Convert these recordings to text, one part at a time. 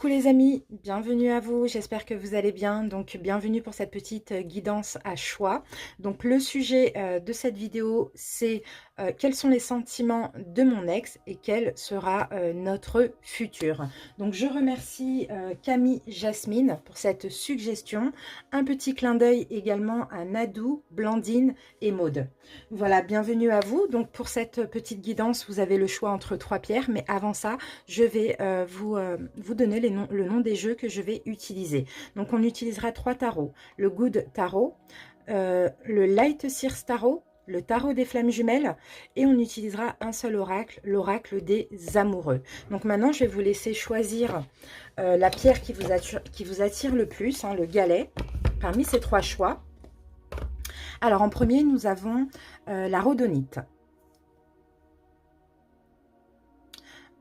Coucou les amis, bienvenue à vous, j'espère que vous allez bien. Donc bienvenue pour cette petite guidance à choix. Donc le sujet de cette vidéo, c'est quels sont les sentiments de mon ex et quel sera notre futur. Donc je remercie Camille Jasmine pour cette suggestion. Un petit clin d'œil également à Nadou, Blandine et Maude. Voilà, bienvenue à vous. Donc pour cette petite guidance, vous avez le choix entre trois pierres, mais avant ça, je vais vous donner le nom des jeux que je vais utiliser. Donc on utilisera trois tarots. Le Good Tarot, le Light Sears Tarot, le tarot des flammes jumelles, et on utilisera un seul oracle, l'oracle des amoureux. Donc maintenant, je vais vous laisser choisir la pierre qui vous attire le plus, hein, le galet, parmi ces trois choix. Alors en premier, nous avons la rhodonite.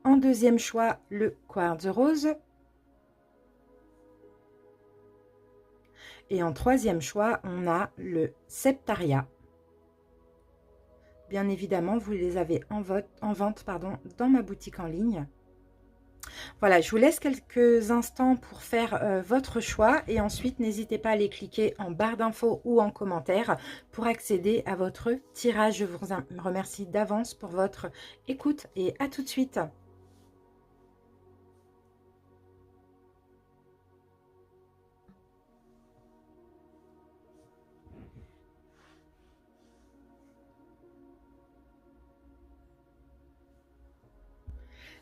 En deuxième choix, le quartz rose. Et en troisième choix, on a le septaria. Bien évidemment, vous les avez en vente dans ma boutique en ligne. Voilà, je vous laisse quelques instants pour faire votre choix et ensuite, n'hésitez pas à aller cliquer en barre d'infos ou en commentaire pour accéder à votre tirage. Je vous remercie d'avance pour votre écoute et à tout de suite.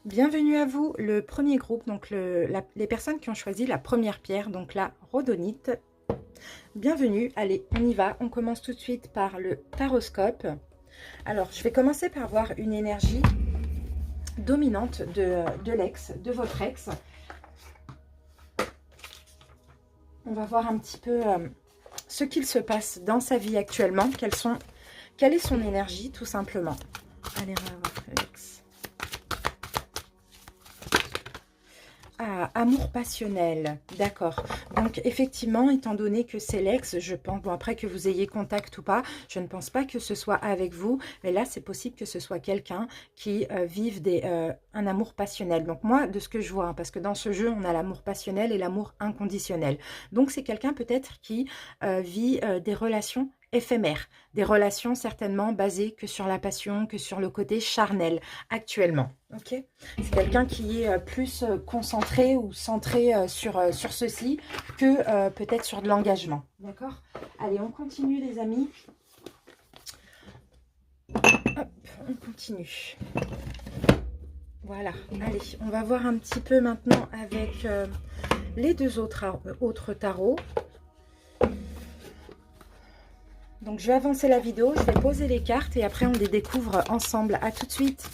Bienvenue à vous, le premier groupe, donc les personnes qui ont choisi la première pierre, donc la rhodonite. Bienvenue, allez, on y va, on commence tout de suite par le taroscope. Alors, je vais commencer par voir une énergie dominante de l'ex, de votre ex. On va voir un petit peu ce qu'il se passe dans sa vie actuellement, quelle est son énergie tout simplement. Allez, on va voir l'ex. Ah, amour passionnel, d'accord. Donc effectivement, étant donné que c'est l'ex, je pense, bon après que vous ayez contact ou pas, je ne pense pas que ce soit avec vous, mais là c'est possible que ce soit quelqu'un qui vive un amour passionnel. Donc moi, de ce que je vois, hein, parce que dans ce jeu, on a l'amour passionnel et l'amour inconditionnel. Donc c'est quelqu'un peut-être qui vit des relations éphémères, des relations certainement basées que sur la passion, que sur le côté charnel actuellement. Ok, c'est quelqu'un qui est plus concentré ou centré sur ceci que peut-être sur de l'engagement. D'accord? Allez, on continue les amis. Hop, on continue. Voilà, allez, on va voir un petit peu maintenant avec les deux autres tarots. Donc, je vais avancer la vidéo, je vais poser les cartes et après, on les découvre ensemble. À tout de suite.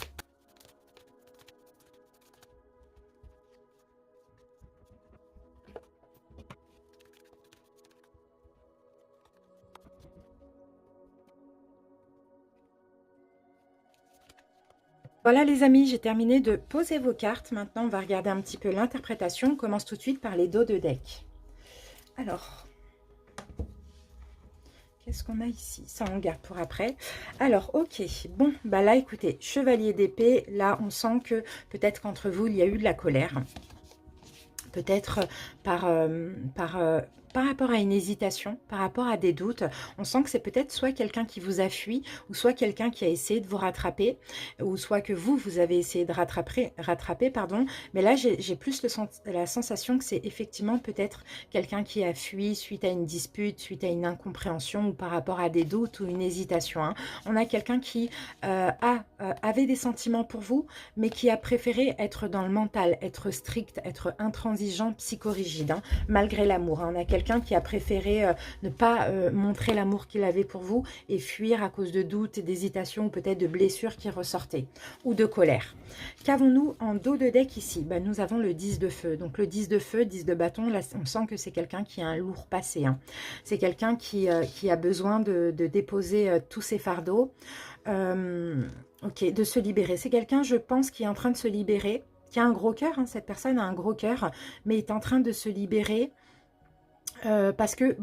Voilà les amis, j'ai terminé de poser vos cartes. Maintenant, on va regarder un petit peu l'interprétation. On commence tout de suite par les dos de deck. Alors... qu'est-ce qu'on a ici? Ça, on garde pour après. Alors, ok. Bon, bah là, écoutez, chevalier d'épée. Là, on sent que peut-être qu'entre vous, il y a eu de la colère. Peut-être par rapport à une hésitation, par rapport à des doutes. On sent que c'est peut-être soit quelqu'un qui vous a fui, ou soit quelqu'un qui a essayé de vous rattraper, ou soit que vous avez essayé de rattraper, pardon. Mais là, j'ai plus la sensation que c'est effectivement peut-être quelqu'un qui a fui suite à une dispute, suite à une incompréhension, ou par rapport à des doutes ou une hésitation. Hein. On a quelqu'un qui avait des sentiments pour vous, mais qui a préféré être dans le mental, être strict, être intransigeant, psychorigide, hein, malgré l'amour. Hein. On a quelqu'un qui a préféré ne pas montrer l'amour qu'il avait pour vous et fuir à cause de doutes et d'hésitations ou peut-être de blessures qui ressortaient ou de colère. Qu'avons-nous en dos de deck ici? Ben, nous avons le 10 de feu. Donc le 10 de feu, 10 de bâton, là on sent que c'est quelqu'un qui a un lourd passé. Hein. C'est quelqu'un qui a besoin de déposer tous ses fardeaux, ok, de se libérer. C'est quelqu'un, je pense, qui est en train de se libérer, qui a un gros cœur. Hein. Cette personne a un gros cœur, mais est en train de se libérer Parce que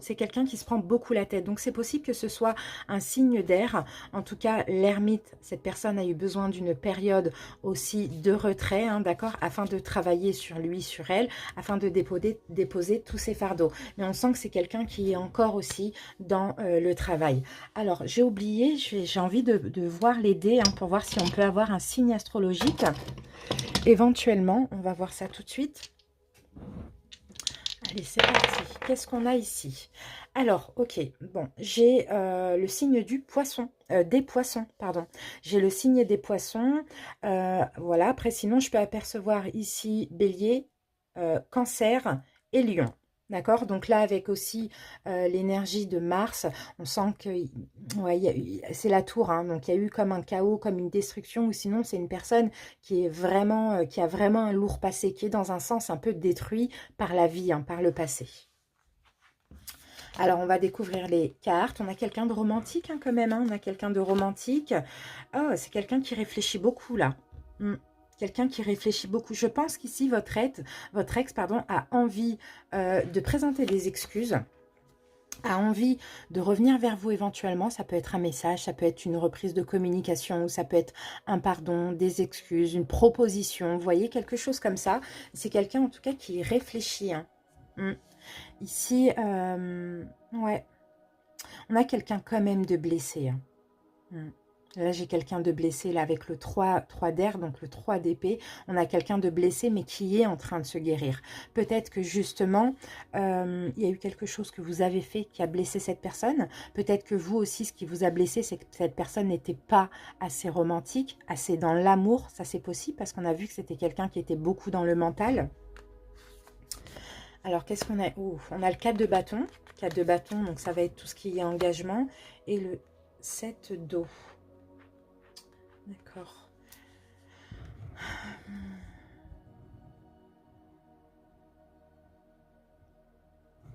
c'est quelqu'un qui se prend beaucoup la tête. Donc c'est possible que ce soit un signe d'air. En tout cas, l'ermite, cette personne a eu besoin d'une période aussi de retrait, hein, d'accord, afin de travailler sur lui, sur elle, afin de déposer tous ses fardeaux. Mais on sent que c'est quelqu'un qui est encore aussi dans le travail. Alors, j'ai oublié, j'ai envie de voir les dés, hein, pour voir si on peut avoir un signe astrologique. Éventuellement, on va voir ça tout de suite. Allez, c'est parti. Qu'est-ce qu'on a ici? Alors, ok, bon, j'ai le signe du poisson, des poissons, pardon. J'ai le signe des poissons. Voilà, après, sinon, je peux apercevoir ici Bélier, Cancer et Lion. D'accord? Donc là, avec aussi l'énergie de Mars, on sent que ouais, c'est la tour, hein, donc il y a eu comme un chaos, comme une destruction, ou sinon c'est une personne qui est vraiment, qui a vraiment un lourd passé, qui est dans un sens un peu détruit par la vie, hein, par le passé. Alors, on va découvrir les cartes. On a quelqu'un de romantique, hein, quand même. Hein. On a quelqu'un de romantique. Oh, c'est quelqu'un qui réfléchit beaucoup, là. Quelqu'un qui réfléchit beaucoup. Je pense qu'ici, votre ex, pardon, a envie de présenter des excuses, a envie de revenir vers vous éventuellement. Ça peut être un message, ça peut être une reprise de communication, ou ça peut être un pardon, des excuses, une proposition. Vous voyez, quelque chose comme ça. C'est quelqu'un, en tout cas, qui réfléchit. Hein. Ici, ouais, on a quelqu'un quand même de blessé. Hein. Là, j'ai quelqu'un de blessé, là, avec le 3 d'air, donc le 3 d'épée. On a quelqu'un de blessé, mais qui est en train de se guérir. Peut-être que, justement, il y a eu quelque chose que vous avez fait qui a blessé cette personne. Peut-être que vous aussi, ce qui vous a blessé, c'est que cette personne n'était pas assez romantique, assez dans l'amour. Ça, c'est possible, parce qu'on a vu que c'était quelqu'un qui était beaucoup dans le mental. Alors, qu'est-ce qu'on a? On a le 4 de bâton. 4 de bâton, donc ça va être tout ce qui est engagement. Et le 7 d'eau. D'accord.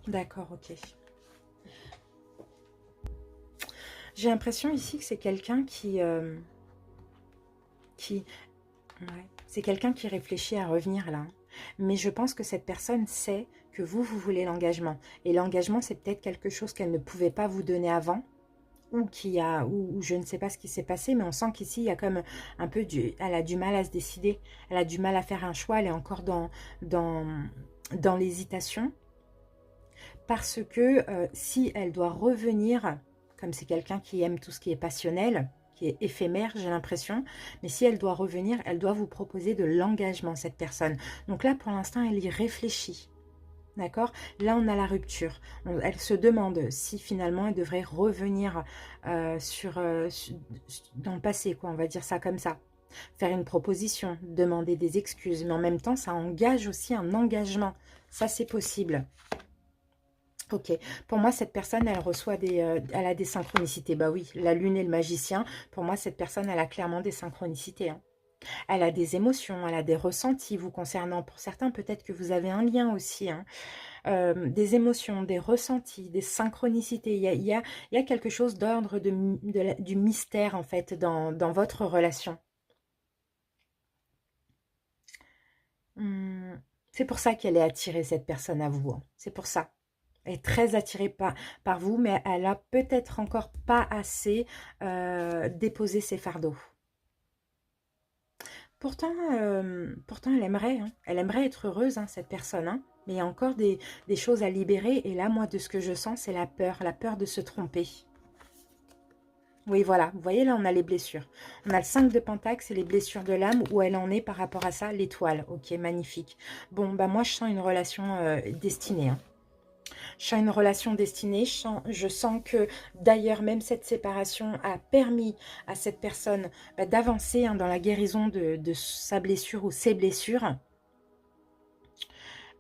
D'accord, ok. J'ai l'impression ici que c'est quelqu'un ouais, c'est quelqu'un qui réfléchit à revenir là. Mais je pense que cette personne sait que vous voulez l'engagement. Et l'engagement, c'est peut-être quelque chose qu'elle ne pouvait pas vous donner avant. Ou je ne sais pas ce qui s'est passé, mais on sent qu'ici, il y a comme un peu elle a du mal à se décider. Elle a du mal à faire un choix. Elle est encore dans l'hésitation. Parce que si elle doit revenir, comme c'est quelqu'un qui aime tout ce qui est passionnel, qui est éphémère, j'ai l'impression, mais si elle doit revenir, elle doit vous proposer de l'engagement, cette personne. Donc là, pour l'instant, elle y réfléchit. D'accord? Là, on a la rupture. Elle se demande si finalement elle devrait revenir dans le passé, quoi. On va dire ça comme ça. Faire une proposition, demander des excuses. Mais en même temps, ça engage aussi un engagement. Ça, c'est possible. Ok, pour moi, cette personne, elle a des synchronicités. Bah oui, la lune et le magicien, pour moi, cette personne, elle a clairement des synchronicités. Hein. Elle a des émotions, elle a des ressentis vous concernant. Pour certains, peut-être que vous avez un lien aussi. Hein. Des émotions, des ressentis, des synchronicités. Il y a quelque chose d'ordre du mystère, en fait, dans votre relation. C'est pour ça qu'elle est attirée, cette personne, à vous. Hein. C'est pour ça. Elle est très attirée par vous, mais elle a peut-être encore pas assez déposé ses fardeaux. Pourtant elle aimerait, hein. Elle aimerait être heureuse, hein, cette personne, hein. Mais il y a encore des choses à libérer. Et là, moi, de ce que je sens, c'est la peur de se tromper. Oui, voilà. Vous voyez, là, on a les blessures. On a le 5 de Pentacle, c'est les blessures de l'âme, où elle en est par rapport à ça, l'étoile. Ok, magnifique. Bon, bah moi, je sens une relation destinée, hein. Je sens une relation destinée, je sens que d'ailleurs même cette séparation a permis à cette personne d'avancer, hein, dans la guérison de sa blessure ou ses blessures.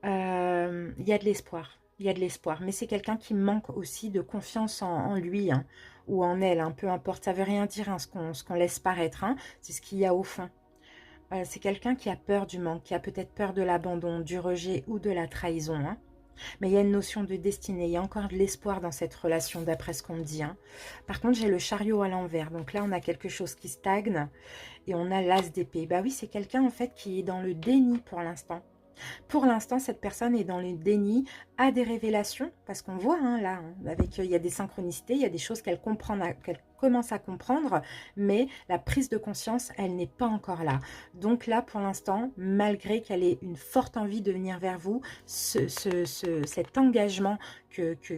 Il y a de l'espoir, il y a de l'espoir, mais c'est quelqu'un qui manque aussi de confiance en lui, hein, ou en elle, hein, peu importe, ça veut rien dire, hein, ce qu'on laisse paraître, hein, c'est ce qu'il y a au fond. C'est quelqu'un qui a peur du manque, qui a peut-être peur de l'abandon, du rejet ou de la trahison, hein. Mais il y a une notion de destinée, il y a encore de l'espoir dans cette relation, d'après ce qu'on me dit. Hein. Par contre, j'ai le chariot à l'envers. Donc là, on a quelque chose qui stagne et on a l'as d'épée. Bah oui, c'est quelqu'un en fait qui est dans le déni pour l'instant. Pour l'instant, cette personne est dans le déni, a des révélations, parce qu'on voit hein, là, hein, avec il y a des synchronicités, il y a des choses qu'elle comprend, qu'elle commence à comprendre, mais la prise de conscience, elle n'est pas encore là. Donc là, pour l'instant, malgré qu'elle ait une forte envie de venir vers vous, cet engagement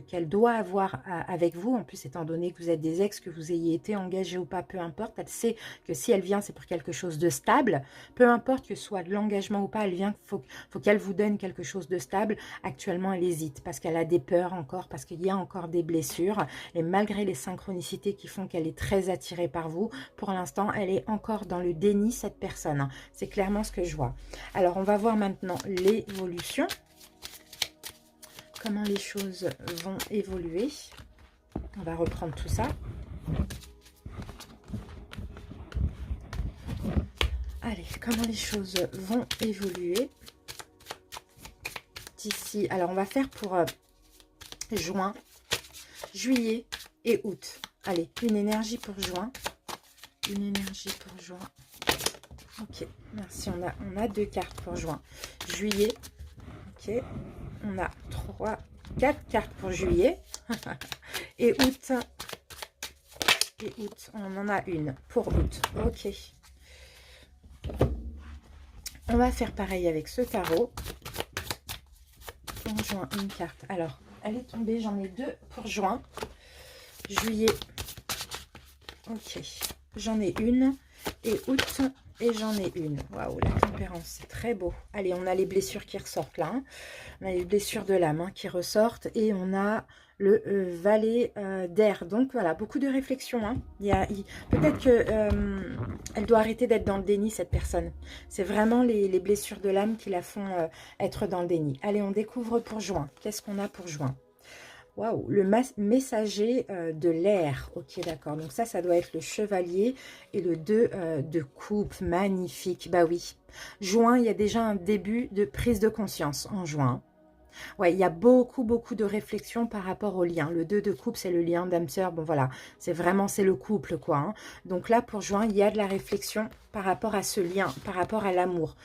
qu'elle doit avoir avec vous, en plus étant donné que vous êtes des ex, que vous ayez été engagé ou pas, peu importe, elle sait que si elle vient, c'est pour quelque chose de stable, peu importe que ce soit de l'engagement ou pas, elle vient, faut qu'elle vous donne quelque chose de stable. Actuellement, elle hésite parce qu'elle a des peurs encore, parce qu'il y a encore des blessures, et malgré les synchronicités qui font qu'elle est très attirée par vous, pour l'instant, elle est encore dans le déni, cette personne. C'est clairement ce que je vois. Alors, on va voir maintenant l'évolution. Comment les choses vont évoluer. On va reprendre tout ça. Allez, comment les choses vont évoluer d'ici. Alors, on va faire pour juin, juillet et août. Allez, une énergie pour juin. Une énergie pour juin. Ok, merci. On a 2 cartes pour juin. Juillet. Ok. On a 4 cartes pour juillet. Et août. Et août, on en a une pour août. Ok. On va faire pareil avec ce tarot. Pour juin, une carte. Alors, elle est tombée. J'en ai 2 pour juin. Juillet. Ok. J'en ai une. Et août. Et j'en ai une. Waouh, la tempérance, c'est très beau. Allez, on a les blessures qui ressortent là. Hein. On a les blessures de l'âme hein, qui ressortent. Et on a le valet d'air. Donc voilà, beaucoup de réflexion. Hein. Peut-être que elle doit arrêter d'être dans le déni, cette personne. C'est vraiment les blessures de l'âme qui la font être dans le déni. Allez, on découvre pour juin. Qu'est-ce qu'on a pour juin? Waouh, le messager de l'air. Ok, d'accord. Donc ça doit être le chevalier et le 2 de coupe. Magnifique. Bah oui. Juin, il y a déjà un début de prise de conscience en juin. Ouais, il y a beaucoup de réflexions par rapport au lien. Le 2 de coupe, c'est le lien d'âme-sœur. Bon, voilà, c'est le couple, quoi. Hein. Donc là, pour juin, il y a de la réflexion par rapport à ce lien, par rapport à l'amour.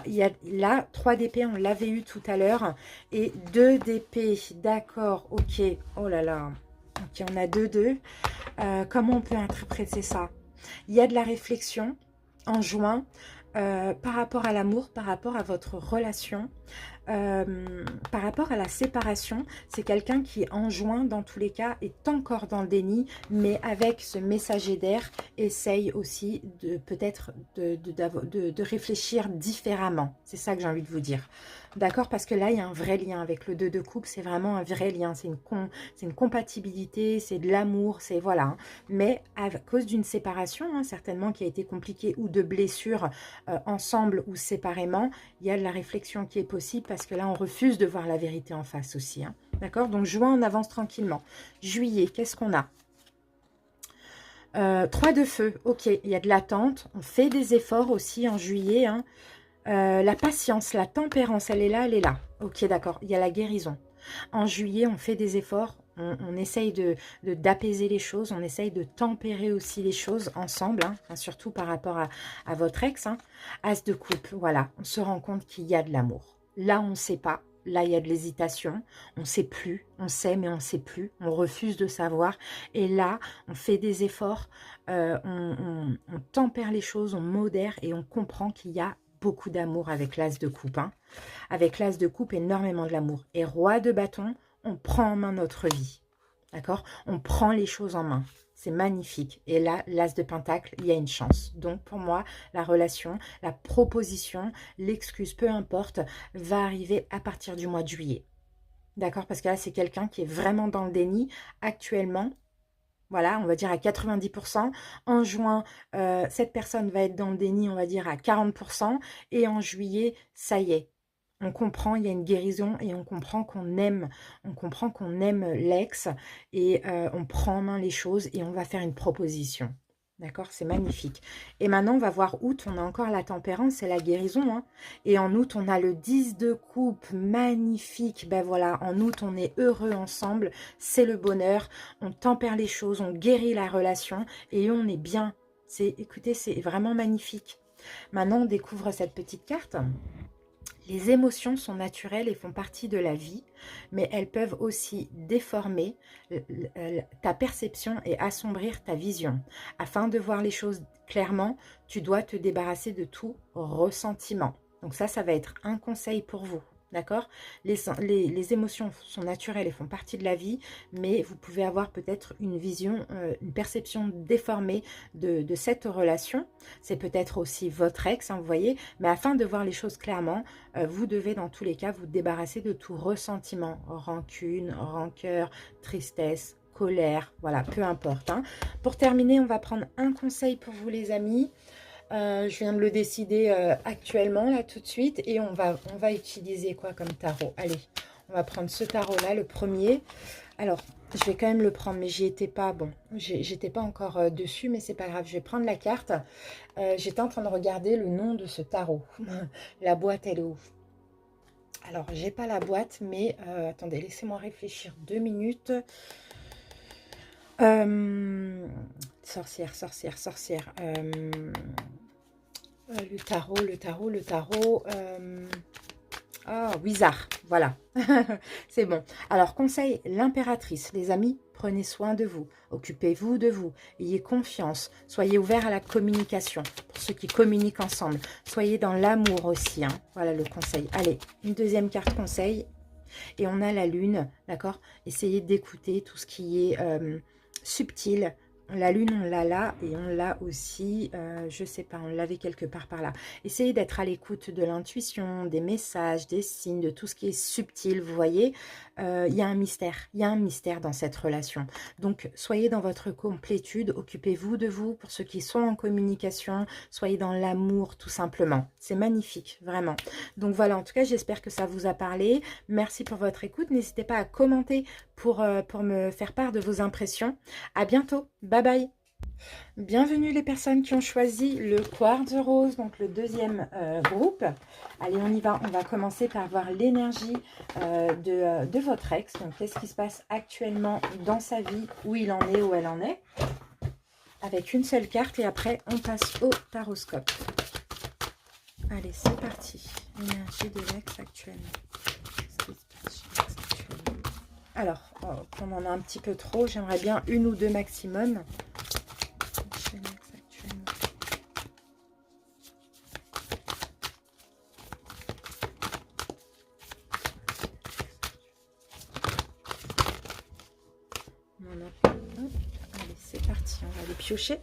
Il y a là, 3 d'épée, on l'avait eu tout à l'heure. Et 2 d'épée, d'accord, ok. Oh là là. Ok, on a 2. Comment on peut interpréter ça? Il y a de la réflexion en juin par rapport à l'amour, par rapport à votre relation. Par rapport à la séparation, c'est quelqu'un qui en juin dans tous les cas est encore dans le déni, mais avec ce messager d'air essaye aussi de peut-être de réfléchir différemment. C'est ça que j'ai envie de vous dire. D'accord? Parce que là, il y a un vrai lien avec le 2 de coupe, c'est vraiment un vrai lien, c'est une compatibilité, c'est de l'amour, c'est voilà. Hein. Mais à cause d'une séparation, hein, certainement qui a été compliquée, ou de blessures ensemble ou séparément, il y a de la réflexion qui est possible parce que là, on refuse de voir la vérité en face aussi. Hein. D'accord? Donc, juin, on avance tranquillement. Juillet, qu'est-ce qu'on a 3 de feu. Ok, il y a de l'attente. On fait des efforts aussi en juillet. Hein. La patience, la tempérance, elle est là, elle est là. Ok, d'accord. Il y a la guérison. En juillet, on fait des efforts. On essaye d'apaiser les choses. On essaye de tempérer aussi les choses ensemble. Hein, surtout par rapport à votre ex. Hein. As de coupe, voilà. On se rend compte qu'il y a de l'amour. Là, on ne sait pas. Là, il y a de l'hésitation. On ne sait plus. On sait, mais on ne sait plus. On refuse de savoir. Et là, on fait des efforts. On tempère les choses. On modère et on comprend qu'il y a beaucoup d'amour avec l'as de coupe. Hein. Avec l'as de coupe, énormément de l'amour. Et roi de bâton, on prend en main notre vie. D'accord? On prend les choses en main. C'est magnifique. Et là, l'as de pentacle, il y a une chance. Donc, pour moi, la relation, la proposition, l'excuse, peu importe, va arriver à partir du mois de juillet. D'accord? Parce que là, c'est quelqu'un qui est vraiment dans le déni actuellement. Voilà, on va dire à 90%. En juin, cette personne va être dans le déni, on va dire à 40%. Et en juillet, ça y est. On comprend, il y a une guérison et on comprend qu'on aime l'ex et on prend en main les choses et on va faire une proposition. D'accord? C'est magnifique. Et maintenant, on va voir août. On a encore la tempérance, c'est la guérison. Hein. Et en août, on a le 10 de coupe. Magnifique. Ben voilà, en août, on est heureux ensemble. C'est le bonheur. On tempère les choses, on guérit la relation et on est bien. Écoutez, c'est vraiment magnifique. Maintenant, on découvre cette petite carte. Les émotions sont naturelles et font partie de la vie, mais elles peuvent aussi déformer ta perception et assombrir ta vision. Afin de voir les choses clairement, tu dois te débarrasser de tout ressentiment. Donc ça va être un conseil pour vous. D'accord, les émotions sont naturelles et font partie de la vie, mais vous pouvez avoir peut-être une vision, une perception déformée de cette relation. C'est peut-être aussi votre ex, hein, vous voyez, mais afin de voir les choses clairement, vous devez dans tous les cas vous débarrasser de tout ressentiment, rancune, rancœur, tristesse, colère, voilà, peu importe. Hein. Pour terminer, on va prendre un conseil pour vous les amis. Je viens de le décider actuellement, là, tout de suite. Et on va utiliser quoi comme tarot? Allez, on va prendre ce tarot-là, le premier. Alors, je vais quand même le prendre, mais j'y étais pas, bon, j'étais pas encore dessus, mais c'est pas grave. Je vais prendre la carte. J'étais en train de regarder le nom de ce tarot. La boîte, elle est où? Alors, j'ai pas la boîte, mais attendez, laissez-moi réfléchir 2 minutes. Sorcière, sorcière, sorcière. Le tarot. Ah, Wizard, voilà. C'est bon. Alors, conseil, l'impératrice. Les amis, prenez soin de vous. Occupez-vous de vous. Ayez confiance. Soyez ouverts à la communication. Pour ceux qui communiquent ensemble. Soyez dans l'amour aussi. Hein. Voilà le conseil. Allez, une deuxième carte conseil. Et on a la lune, d'accord? Essayez d'écouter tout ce qui est subtil. La lune, on l'a là et on l'a aussi, je sais pas, on l'avait quelque part par là. Essayez d'être à l'écoute de l'intuition, des messages, des signes, de tout ce qui est subtil, vous voyez. Il y a un mystère dans cette relation. Donc, soyez dans votre complétude, occupez-vous de vous. Pour ceux qui sont en communication, soyez dans l'amour tout simplement. C'est magnifique, vraiment. Donc voilà, en tout cas, j'espère que ça vous a parlé. Merci pour votre écoute. N'hésitez pas à commenter pour me faire part de vos impressions. À bientôt. Bye bye. Bienvenue les personnes qui ont choisi le quartz rose, donc le deuxième groupe. Allez, on y va. On va commencer par voir l'énergie de votre ex. Donc, qu'est-ce qui se passe actuellement dans sa vie, où il en est, où elle en est. Avec une seule carte et après, on passe au taroscope. Allez, c'est parti. L'énergie de l'ex actuellement. Qu'est-ce qui se passe chez l'ex actuellement? Alors, on en a un petit peu trop. J'aimerais bien une ou deux maximum. Chez l'ex actuellement. Allez, c'est parti. On va aller piocher.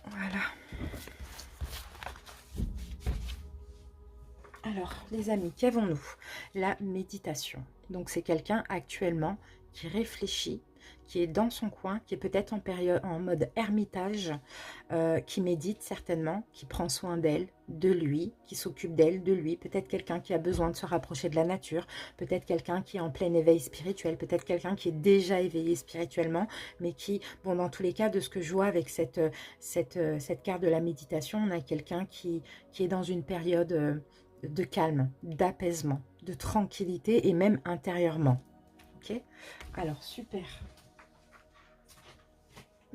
Voilà. Alors, les amis, qu'avons-nous? La méditation. Donc, c'est quelqu'un actuellement qui réfléchit, qui est dans son coin, qui est peut-être en mode ermitage, qui médite certainement, qui prend soin d'elle, de lui, qui s'occupe d'elle, de lui. Peut-être quelqu'un qui a besoin de se rapprocher de la nature, peut-être quelqu'un qui est en plein éveil spirituel, peut-être quelqu'un qui est déjà éveillé spirituellement, mais qui, bon, dans tous les cas, de ce que je vois avec cette carte de la méditation, on a quelqu'un qui est dans une période de calme, d'apaisement, de tranquillité et même intérieurement. Ok? Alors, super.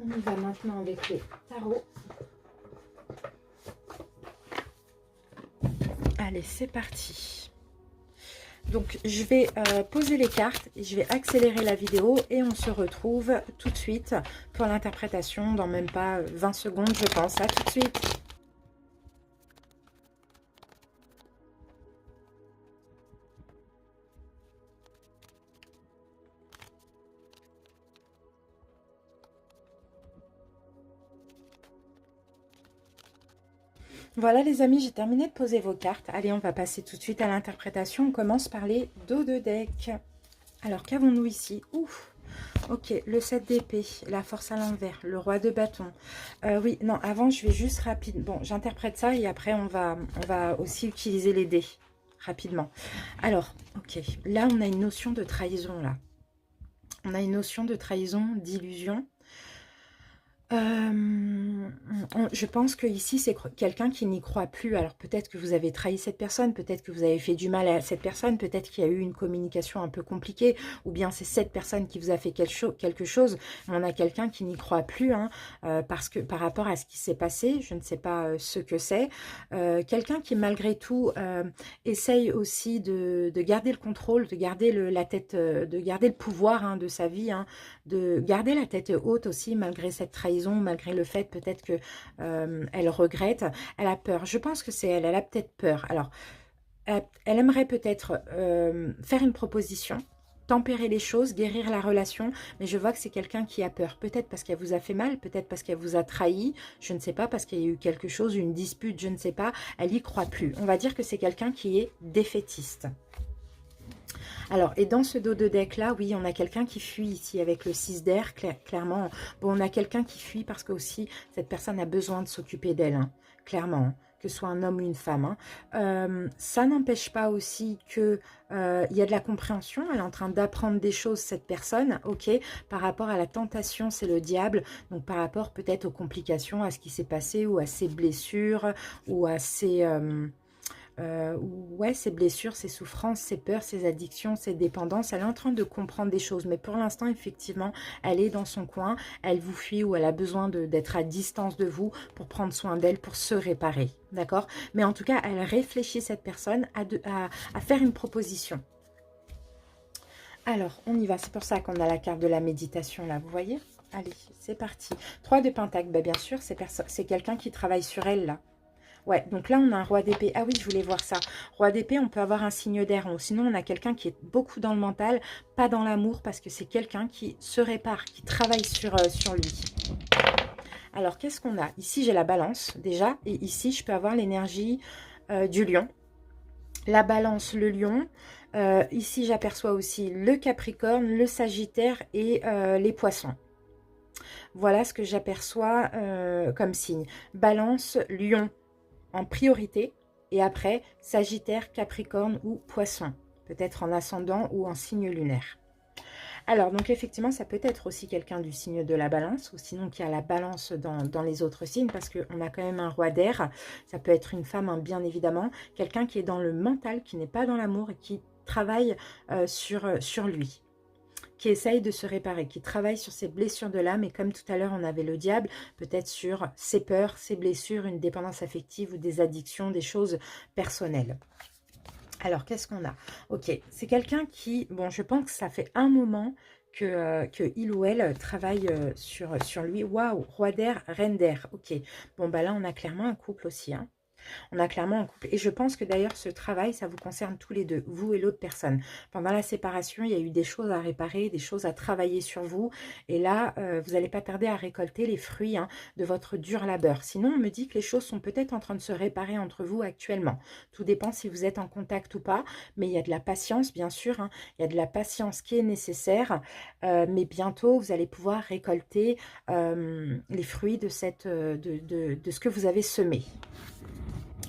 On y va maintenant avec les tarots. Allez, c'est parti. Donc, je vais poser les cartes, et je vais accélérer la vidéo et on se retrouve tout de suite pour l'interprétation dans même pas 20 secondes, je pense. À tout de suite. Voilà les amis, j'ai terminé de poser vos cartes. Allez, on va passer tout de suite à l'interprétation. On commence par les dos de deck. Alors, qu'avons-nous ici? Ouf. Ok, le 7 d'épée, la force à l'envers, le roi de bâton. Oui, non, avant, je vais juste rapide. Bon, j'interprète ça et après, on va aussi utiliser les dés rapidement. Alors, ok, là, on a une notion de trahison, là. On a une notion de trahison, d'illusion. Je pense que ici c'est quelqu'un qui n'y croit plus. Alors peut-être que vous avez trahi cette personne, peut-être que vous avez fait du mal à cette personne, peut-être qu'il y a eu une communication un peu compliquée, ou bien c'est cette personne qui vous a fait quelque chose. On a quelqu'un qui n'y croit plus, hein, parce que par rapport à ce qui s'est passé, je ne sais pas ce que c'est. Quelqu'un qui malgré tout essaye aussi de garder le contrôle, de garder la tête, de garder le pouvoir, hein, de sa vie, hein, de garder la tête haute aussi malgré cette trahison, malgré le fait peut-être que elle regrette, elle a peur. Je pense que c'est elle, elle a peut-être peur. Alors, elle aimerait peut-être faire une proposition, tempérer les choses, guérir la relation, mais je vois que c'est quelqu'un qui a peur. Peut-être parce qu'elle vous a fait mal, peut-être parce qu'elle vous a trahi, je ne sais pas, parce qu'il y a eu quelque chose, une dispute, je ne sais pas, elle y croit plus. On va dire que c'est quelqu'un qui est défaitiste. Alors, et dans ce dos de deck-là, oui, on a quelqu'un qui fuit ici avec le 6 d'air, clairement. Bon, on a quelqu'un qui fuit parce que aussi, cette personne a besoin de s'occuper d'elle, hein, clairement, hein, que ce soit un homme ou une femme. Hein. Ça n'empêche pas aussi que il y a de la compréhension, elle est en train d'apprendre des choses, cette personne, ok, par rapport à la tentation, c'est le diable, donc par rapport peut-être aux complications, à ce qui s'est passé, ou à ses blessures, ou à ses... ouais, ses blessures, ses souffrances, ses peurs, ses addictions, ses dépendances. Elle est en train de comprendre des choses. Mais pour l'instant, effectivement, elle est dans son coin. Elle vous fuit ou elle a besoin d'être à distance de vous pour prendre soin d'elle, pour se réparer. D'accord? Mais en tout cas, elle réfléchit, cette personne, à faire une proposition. Alors, on y va. C'est pour ça qu'on a la carte de la méditation, là. Vous voyez? Allez, c'est parti. 3 de Pentacle. Ben, bien sûr, c'est quelqu'un qui travaille sur elle, là. Ouais, donc là, on a un roi d'épée. Ah oui, je voulais voir ça. Roi d'épée, on peut avoir un signe d'air. Sinon, on a quelqu'un qui est beaucoup dans le mental, pas dans l'amour, parce que c'est quelqu'un qui se répare, qui travaille sur lui. Alors, qu'est-ce qu'on a? Ici, j'ai la balance, déjà. Et ici, je peux avoir l'énergie du lion. La balance, le lion. Ici, j'aperçois aussi le capricorne, le sagittaire et les poissons. Voilà ce que j'aperçois comme signe. Balance, lion en priorité, et après Sagittaire, Capricorne ou Poisson, peut-être en ascendant ou en signe lunaire. Alors, donc effectivement, ça peut être aussi quelqu'un du signe de la balance, ou sinon qui a la balance dans les autres signes, parce qu'on a quand même un roi d'air. Ça peut être une femme, hein, bien évidemment, quelqu'un qui est dans le mental, qui n'est pas dans l'amour et qui travaille sur lui, qui essaye de se réparer, qui travaille sur ses blessures de l'âme. Et comme tout à l'heure, on avait le diable, peut-être sur ses peurs, ses blessures, une dépendance affective ou des addictions, des choses personnelles. Alors, qu'est-ce qu'on a? Ok, c'est quelqu'un qui, bon, je pense que ça fait un moment que il ou elle travaille sur lui. Waouh, roi d'air, reine d'air. Ok, bon, bah là, on a clairement un couple aussi, hein. On a clairement un couple. Et je pense que d'ailleurs, ce travail, ça vous concerne tous les deux, vous et l'autre personne. Pendant la séparation, il y a eu des choses à réparer, des choses à travailler sur vous. Et là, vous n'allez pas tarder à récolter les fruits, hein, de votre dur labeur. Sinon, on me dit que les choses sont peut-être en train de se réparer entre vous actuellement. Tout dépend si vous êtes en contact ou pas. Mais il y a de la patience, bien sûr, hein. Il y a de la patience qui est nécessaire. Mais bientôt, vous allez pouvoir récolter les fruits de ce que vous avez semé.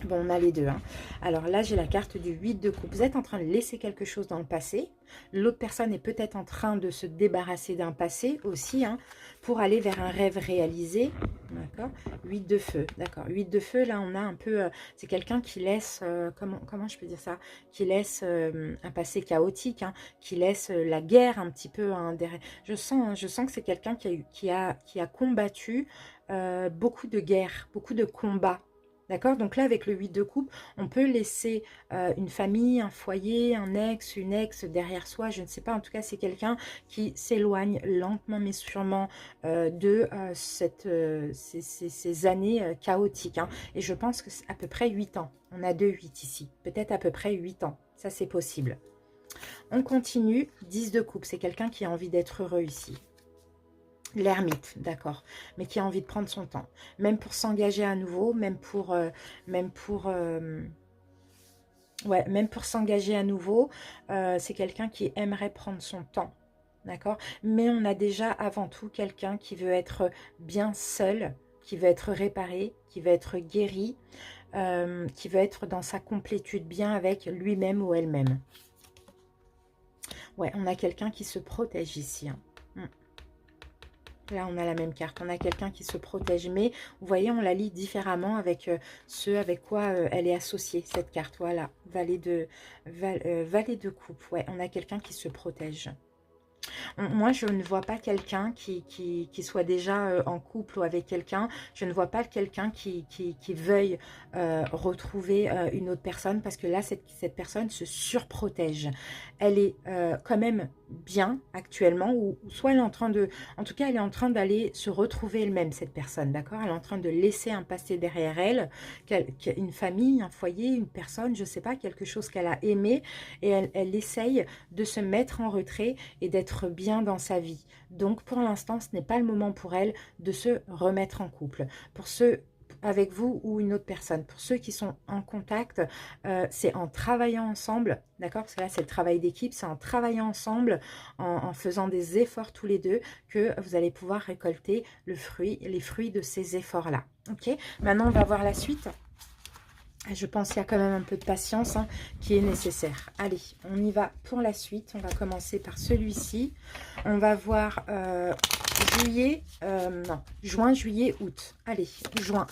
Bon, on a les deux, hein. Alors là, j'ai la carte du 8 de coupe. Vous êtes en train de laisser quelque chose dans le passé. L'autre personne est peut-être en train de se débarrasser d'un passé aussi, hein, pour aller vers un rêve réalisé. D'accord. 8 de feu. D'accord. 8 de feu, là, on a un peu... c'est quelqu'un qui laisse... comment je peux dire ça? Qui laisse un passé chaotique, hein, qui laisse la guerre un petit peu, hein, derrière. Je sens que c'est quelqu'un qui a combattu beaucoup de guerres, beaucoup de combats. D'accord? Donc là, avec le 8 de coupe, on peut laisser une famille, un foyer, un ex, une ex derrière soi. Je ne sais pas, en tout cas, c'est quelqu'un qui s'éloigne lentement mais sûrement de ces années chaotiques, hein. Et je pense que c'est à peu près 8 ans. On a 2 8 ici. Peut-être à peu près 8 ans. Ça, c'est possible. On continue. 10 de coupe. C'est quelqu'un qui a envie d'être heureux ici. L'ermite, d'accord, mais qui a envie de prendre son temps, même pour s'engager à nouveau, même pour s'engager à nouveau, c'est quelqu'un qui aimerait prendre son temps, d'accord, mais on a déjà avant tout quelqu'un qui veut être bien seul, qui veut être réparé, qui veut être guéri, qui veut être dans sa complétude bien avec lui-même ou elle-même. Ouais, on a quelqu'un qui se protège ici, hein. Là, on a la même carte. On a quelqu'un qui se protège. Mais, vous voyez, on la lit différemment avec ce avec quoi elle est associée, cette carte. Voilà, valet de coupe. Ouais, on a quelqu'un qui se protège. Moi, je ne vois pas quelqu'un qui soit déjà en couple ou avec quelqu'un. Je ne vois pas quelqu'un qui veuille retrouver une autre personne parce que là, cette personne se surprotège. Elle est quand même bien actuellement ou soit elle est en train de... En tout cas, elle est en train d'aller se retrouver elle-même, cette personne, d'accord? Elle est en train de laisser un passé derrière elle, une famille, un foyer, une personne, je ne sais pas, quelque chose qu'elle a aimé et elle essaye de se mettre en retrait et d'être bien dans sa vie. Donc pour l'instant, ce n'est pas le moment pour elle de se remettre en couple. Pour ceux avec vous ou une autre personne, pour ceux qui sont en contact, c'est en travaillant ensemble, d'accord? Parce que là, c'est le travail d'équipe, c'est en travaillant ensemble, en faisant des efforts tous les deux, que vous allez pouvoir récolter les fruits de ces efforts-là. Ok? Maintenant, on va voir la suite. Je pense qu'il y a quand même un peu de patience hein, qui est nécessaire. Allez, on y va pour la suite. On va commencer par celui-ci. On va voir juin, juillet, août. Allez, juin.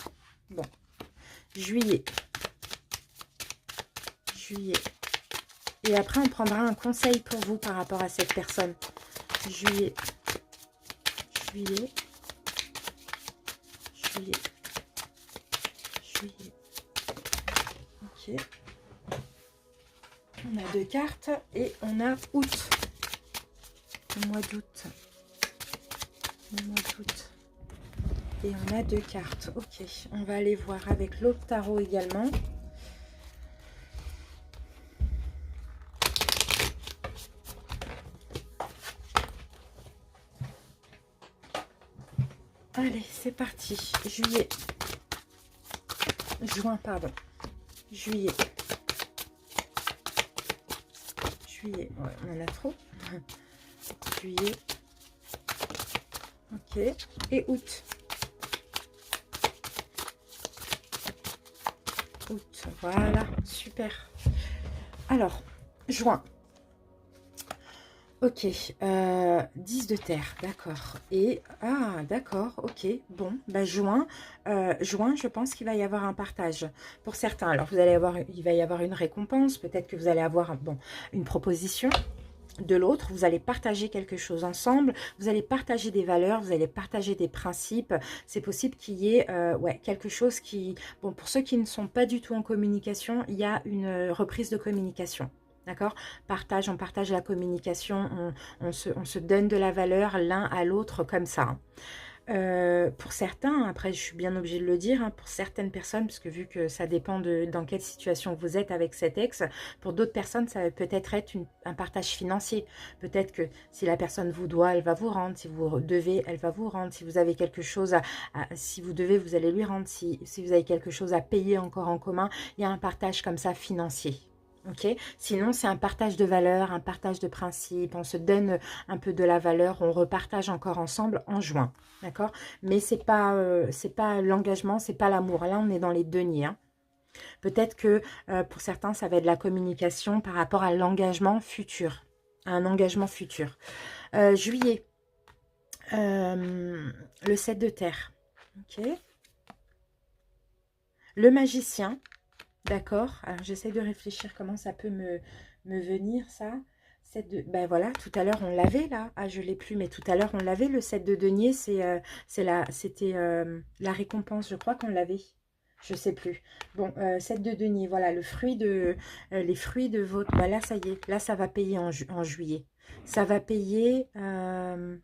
Bon, juillet. Et après, on prendra un conseil pour vous par rapport à cette personne. Juillet. Ok. On a 2 cartes et on a août. Le mois d'août. Et on a 2 cartes. Ok. On va aller voir avec l'autre tarot également. Allez, c'est parti. Juin, pardon. Juillet. Ouais, on en a trop. Juillet. Ok. Et août. Voilà, super. Alors, juin. Ok, 10 de terre, d'accord. Et, d'accord, ok, bon, bah juin, je pense qu'il va y avoir un partage pour certains. Alors, il va y avoir une récompense, peut-être que vous allez avoir, bon, une proposition de l'autre, vous allez partager quelque chose ensemble, vous allez partager des valeurs, vous allez partager des principes. C'est possible qu'il y ait quelque chose qui... Bon, pour ceux qui ne sont pas du tout en communication, il y a une reprise de communication. D'accord? On partage la communication, on se donne de la valeur l'un à l'autre comme ça. Pour certains, après je suis bien obligée de le dire, hein, pour certaines personnes, parce que vu que ça dépend dans quelle situation vous êtes avec cet ex, pour d'autres personnes, ça va peut-être être un partage financier. Peut-être que si la personne vous doit, elle va vous rendre. Si vous devez, elle va vous rendre. Si vous avez quelque chose si vous devez, vous allez lui rendre. Si vous avez quelque chose à payer encore en commun, il y a un partage comme ça financier. Ok, sinon c'est un partage de valeurs, un partage de principes, on se donne un peu de la valeur, on repartage encore ensemble en juin, d'accord? Mais c'est pas l'engagement, c'est pas l'amour. Là, on est dans les deniers. Hein. Peut-être que pour certains, ça va être de la communication par rapport à l'engagement futur, à un engagement futur. Juillet, le 7 de terre, ok? Le magicien. D'accord. Alors, j'essaie de réfléchir comment ça peut me venir, ça. Ben voilà, tout à l'heure, on l'avait, là. Ah, je ne l'ai plus, mais tout à l'heure, on l'avait. Le 7 de denier, c'était la récompense. Je crois qu'on l'avait. Je ne sais plus. Bon, 7 de denier, voilà, les fruits de votre... Ben là, ça y est. Là, ça va payer en juillet. Ça va payer... il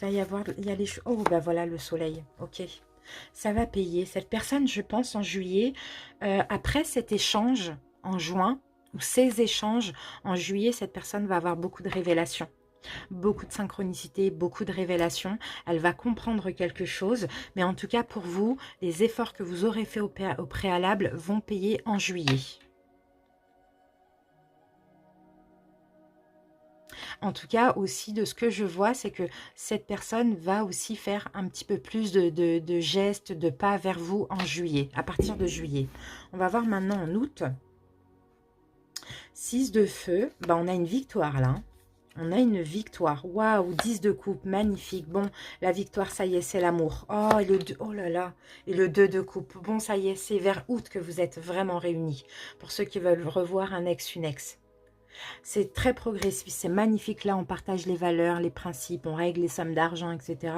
va y avoir... Il y a les... Oh, ben voilà, le soleil. Ok. Ça va payer. Cette personne, je pense, en juillet, après cet échange en juin, ou ces échanges en juillet, cette personne va avoir beaucoup de révélations. Beaucoup de synchronicité, beaucoup de révélations. Elle va comprendre quelque chose. Mais en tout cas, pour vous, les efforts que vous aurez faits au préalable vont payer en juillet. En tout cas, aussi, de ce que je vois, c'est que cette personne va aussi faire un petit peu plus de gestes, de pas vers vous en juillet, à partir de juillet. On va voir maintenant en août. 6 de feu, bah, on a une victoire là. On a une victoire. Waouh, 10 de coupe, magnifique. Bon, la victoire, ça y est, c'est l'amour. Oh, et le 2, oh là là. Et le 2 de coupe. Bon, ça y est, c'est vers août que vous êtes vraiment réunis. Pour ceux qui veulent revoir un ex, une ex. C'est très progressif, c'est magnifique. Là, on partage les valeurs, les principes, on règle les sommes d'argent, etc.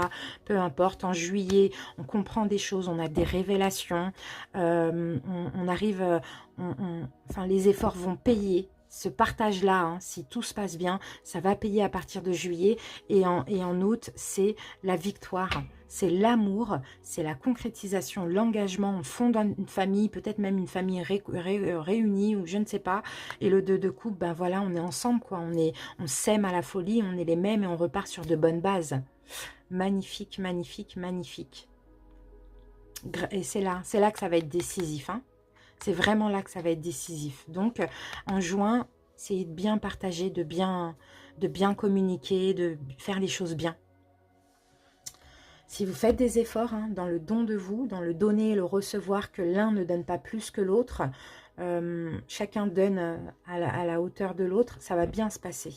Peu importe. En juillet, on comprend des choses, on a des révélations. On arrive... enfin, les efforts vont payer. Ce partage-là, hein, si tout se passe bien, ça va payer à partir de juillet. Et en août, c'est la victoire. C'est l'amour, c'est la concrétisation, l'engagement. On fonde une famille, peut-être même une famille réunie ou je ne sais pas. Et le 2 de coupe, ben voilà, on est ensemble, quoi. On s'aime à la folie, on est les mêmes et on repart sur de bonnes bases. Magnifique, magnifique, magnifique. Et c'est là que ça va être décisif, hein. C'est vraiment là que ça va être décisif. Donc, en juin, c'est de bien partager, de bien communiquer, de faire les choses bien. Si vous faites des efforts hein, dans le don de vous, dans le donner et le recevoir, que l'un ne donne pas plus que l'autre, chacun donne à la hauteur de l'autre, ça va bien se passer.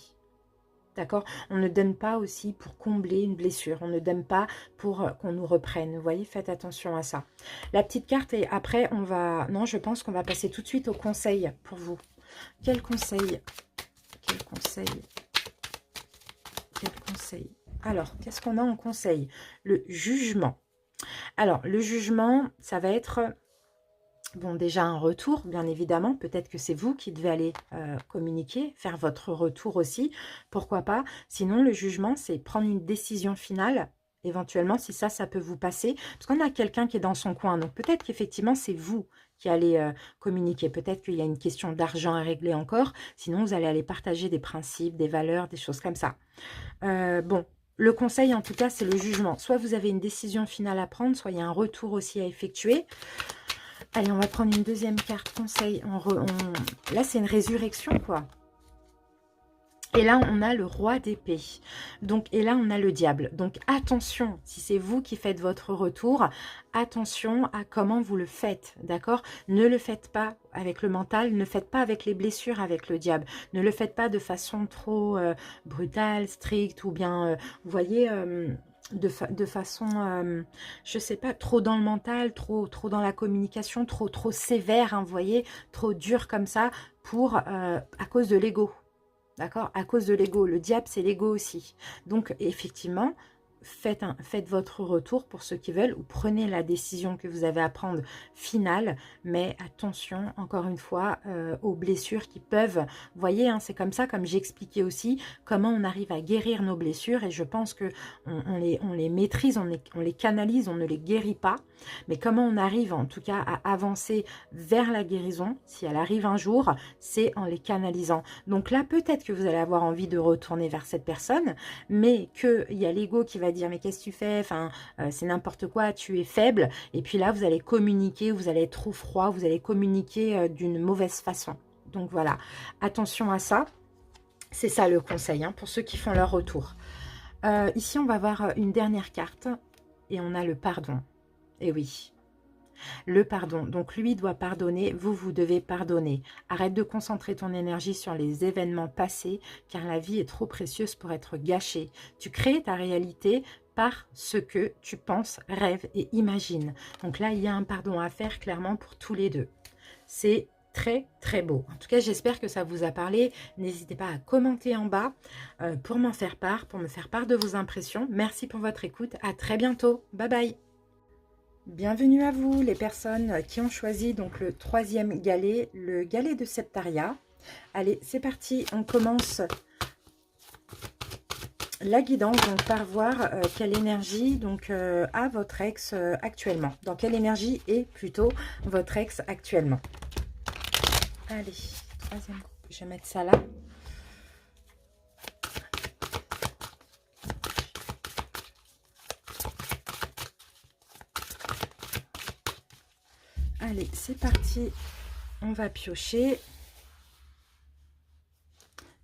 D'accord? On ne donne pas aussi pour combler une blessure. On ne donne pas pour qu'on nous reprenne. Vous voyez, faites attention à ça. La petite carte, et après, on va... Non, je pense qu'on va passer tout de suite au conseil pour vous. Quel conseil? Quel conseil? Quel conseil? Alors, qu'est-ce qu'on a en conseil? Le jugement. Alors, le jugement, ça va être... Bon, déjà un retour, bien évidemment. Peut-être que c'est vous qui devez aller communiquer, faire votre retour aussi. Pourquoi pas? Sinon, le jugement, c'est prendre une décision finale, éventuellement, si ça peut vous passer. Parce qu'on a quelqu'un qui est dans son coin. Donc, peut-être qu'effectivement, c'est vous qui allez communiquer. Peut-être qu'il y a une question d'argent à régler encore. Sinon, vous allez aller partager des principes, des valeurs, des choses comme ça. Bon, le conseil, en tout cas, c'est le jugement. Soit vous avez une décision finale à prendre, soit il y a un retour aussi à effectuer. Allez, on va prendre une deuxième carte conseil. Là, c'est une résurrection, quoi. Et là, on a le roi d'épée. Donc, et là, on a le diable. Donc, attention, si c'est vous qui faites votre retour, attention à comment vous le faites, d'accord? Ne le faites pas avec le mental, ne faites pas avec les blessures avec le diable. Ne le faites pas de façon trop brutale, stricte, ou bien, vous voyez... de façon, je sais pas, trop dans le mental, trop dans la communication, trop sévère, hein, vous voyez, trop dur comme ça, à cause de l'ego, d'accord? À cause de l'ego. Le diable, c'est l'ego aussi. Donc, effectivement, faites votre retour pour ceux qui veulent, ou prenez la décision que vous avez à prendre finale, mais attention, encore une fois, aux blessures qui peuvent, vous voyez, hein, c'est comme ça, comme j'expliquais aussi, comment on arrive à guérir nos blessures, et je pense que on les maîtrise, on les canalise, on ne les guérit pas, mais comment on arrive en tout cas à avancer vers la guérison, si elle arrive un jour, c'est en les canalisant. Donc là, peut-être que vous allez avoir envie de retourner vers cette personne, mais qu'il y a l'ego qui va dire mais qu'est-ce que tu fais, enfin c'est n'importe quoi, tu es faible, et puis là vous allez communiquer, vous allez être trop froid, vous allez communiquer d'une mauvaise façon. Donc voilà, attention à ça, c'est ça le conseil hein, pour ceux qui font leur retour. Ici on va voir une dernière carte et on a le pardon. Et oui, le pardon. Donc lui doit pardonner, vous devez pardonner. Arrête de concentrer ton énergie sur les événements passés, car la vie est trop précieuse pour être gâchée. Tu crées ta réalité par ce que tu penses, rêves et imagines. Donc là, il y a un pardon à faire clairement pour tous les deux. C'est très très beau. En tout cas, j'espère que ça vous a parlé. N'hésitez pas à commenter en bas pour m'en faire part, pour me faire part de vos impressions. Merci pour votre écoute. À très bientôt. Bye bye. Bienvenue à vous, les personnes qui ont choisi donc le troisième galet, le galet de Septaria. Allez, c'est parti, on commence la guidance donc par voir quelle énergie donc a votre ex actuellement. Dans quelle énergie est plutôt votre ex actuellement. Allez, troisième groupe, je vais mettre ça là. Allez, c'est parti, on va piocher.